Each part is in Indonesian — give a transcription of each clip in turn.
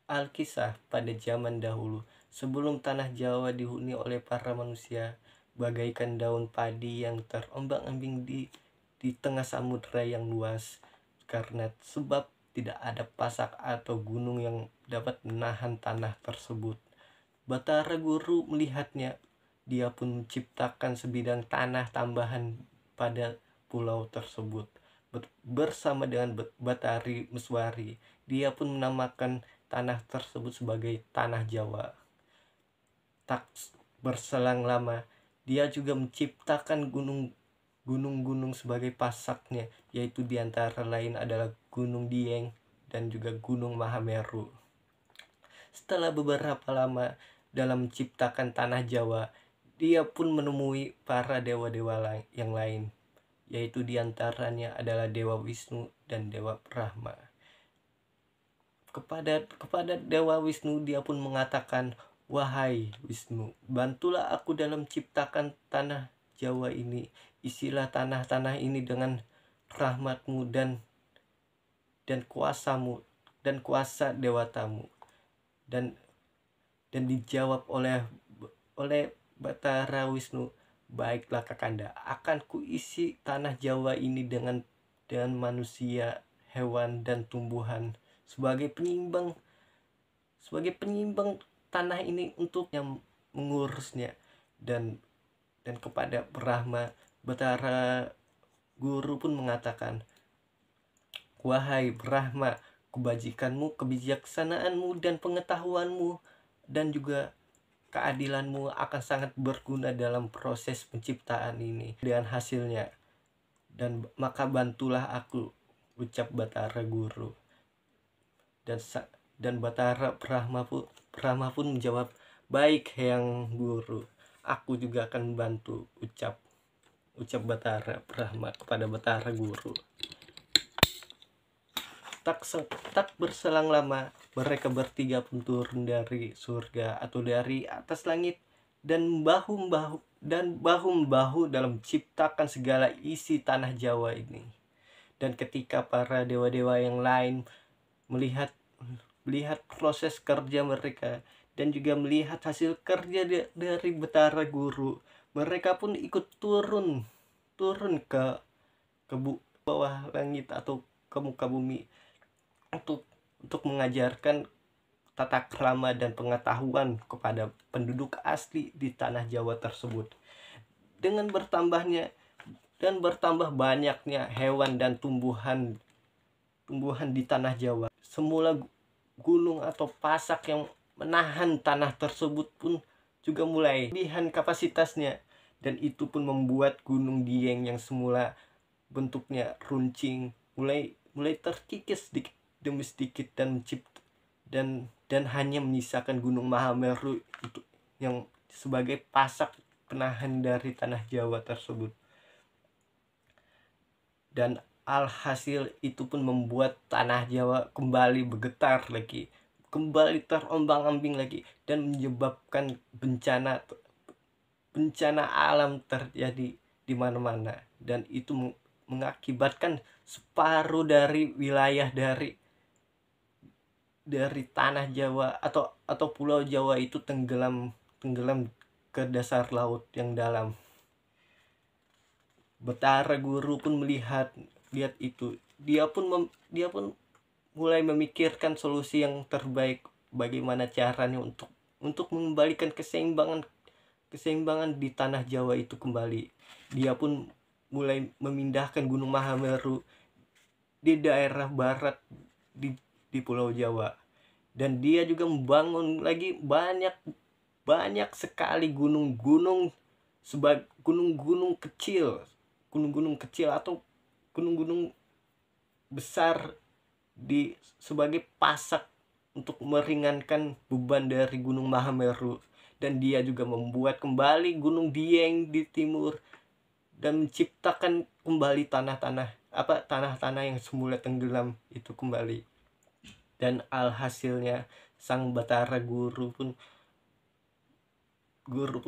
Alkisah pada zaman dahulu, sebelum tanah Jawa dihuni oleh para manusia, bagaikan daun padi yang terombang-ambing di tengah samudera yang luas, karena sebab tidak ada pasak atau gunung yang dapat menahan tanah tersebut. Batara Guru melihatnya, dia pun menciptakan sebidang tanah tambahan pada pulau tersebut. Bersama dengan Batari Meswari, dia pun menamakan tanah tersebut sebagai Tanah Jawa. Tak berselang lama, dia juga menciptakan gunung-gunung sebagai pasaknya, yaitu diantara lain adalah Gunung Dieng dan juga Gunung Mahameru. Setelah beberapa lama dalam menciptakan Tanah Jawa, dia pun menemui para dewa-dewa yang lain, yaitu diantaranya adalah Dewa Wisnu dan Dewa Brahma. Kepada Dewa Wisnu dia pun mengatakan, "Wahai Wisnu, bantulah aku dalam menciptakan tanah Jawa ini. Isilah tanah-tanah ini dengan rahmatmu dan kuasamu dan kuasa dewatamu." Dan dijawab oleh Batara Wisnu, "Baiklah Kakanda, akan kuisi tanah Jawa ini dengan manusia, hewan dan tumbuhan sebagai penyeimbang tanah ini untuk yang mengurusnya." Dan kepada Brahma, Batara Guru pun mengatakan, "Wahai Brahma, kebajikanmu, kebijaksanaanmu dan pengetahuanmu dan juga keadilanmu akan sangat berguna dalam proses penciptaan ini dengan hasilnya. Dan maka bantulah aku," ucap Batara Guru. Dan Batara Brahma pun menjawab, "Baik Hyang Guru, aku juga akan membantu," ucap Batara Brahma kepada Batara Guru. Tak berselang lama, mereka bertiga pun turun dari surga atau dari atas langit dan bahu-membahu dalam menciptakan segala isi tanah Jawa ini. Dan ketika para dewa-dewa yang lain melihat proses kerja mereka dan juga melihat hasil kerja dari Batara Guru, mereka pun ikut turun ke bawah langit atau ke muka bumi untuk mengajarkan tata krama dan pengetahuan kepada penduduk asli di tanah Jawa tersebut. Dengan bertambah banyaknya hewan dan tumbuhan di tanah Jawa, semula gunung atau pasak yang menahan tanah tersebut pun juga mulai kelebihan kapasitasnya, dan itu pun membuat Gunung Dieng yang semula bentuknya runcing mulai terkikis sedikit demi sedikit dan hanya menyisakan Gunung Mahameru itu yang sebagai pasak penahan dari tanah Jawa tersebut. Dan alhasil itu pun membuat tanah Jawa kembali bergetar lagi, kembali terombang-ambing lagi, dan menyebabkan bencana alam terjadi di mana-mana. Dan itu mengakibatkan separuh dari wilayah dari tanah Jawa atau pulau Jawa itu tenggelam ke dasar laut yang dalam. Batara Guru pun melihat itu. Dia pun mulai memikirkan solusi yang terbaik, bagaimana caranya untuk mengembalikan keseimbangan di tanah Jawa itu kembali. Dia pun mulai memindahkan Gunung Mahameru di daerah barat di Pulau Jawa, dan dia juga membangun lagi banyak sekali gunung-gunung kecil atau gunung-gunung besar sebagai pasak untuk meringankan beban dari Gunung Mahameru. Dan dia juga membuat kembali Gunung Dieng di timur dan menciptakan kembali tanah-tanah yang semula tenggelam itu kembali. Dan alhasilnya sang Batara Guru pun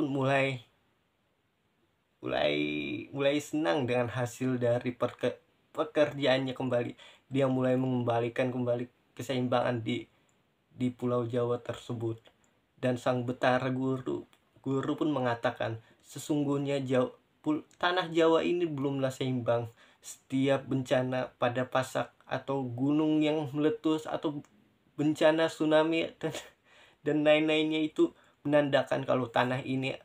mulai senang dengan hasil dari pekerjaannya kembali. Dia mulai mengembalikan kembali keseimbangan di di Pulau Jawa tersebut. Dan sang Betara guru pun mengatakan, sesungguhnya tanah Jawa ini belumlah seimbang. Setiap bencana pada pasak atau gunung yang meletus atau bencana tsunami dan lain-lainnya itu menandakan kalau tanah ini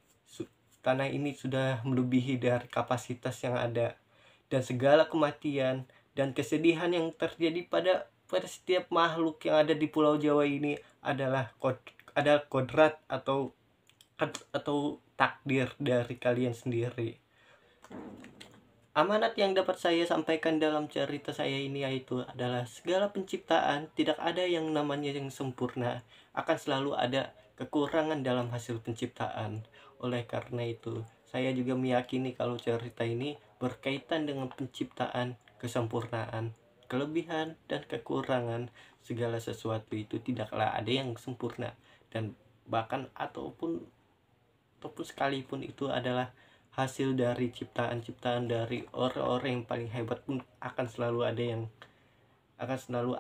sudah melebihi dari kapasitas yang ada, dan segala kematian dan kesedihan yang terjadi pada setiap makhluk yang ada di Pulau Jawa ini adalah kodrat atau takdir dari kalian sendiri. Amanat yang dapat saya sampaikan dalam cerita saya ini yaitu adalah segala penciptaan tidak ada yang namanya yang sempurna, akan selalu ada kekurangan dalam hasil penciptaan. Oleh karena itu, saya juga meyakini kalau cerita ini berkaitan dengan penciptaan, kesempurnaan, kelebihan, dan kekurangan. Segala sesuatu itu tidaklah ada yang sempurna, dan bahkan ataupun sekalipun itu adalah hasil dari ciptaan-ciptaan dari orang-orang yang paling hebat pun akan selalu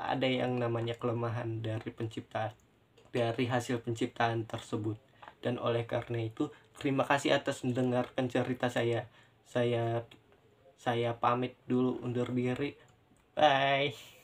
ada yang namanya kelemahan dari hasil penciptaan tersebut. Dan oleh karena itu, terima kasih atas mendengarkan cerita saya. Saya pamit dulu, undur diri. Bye.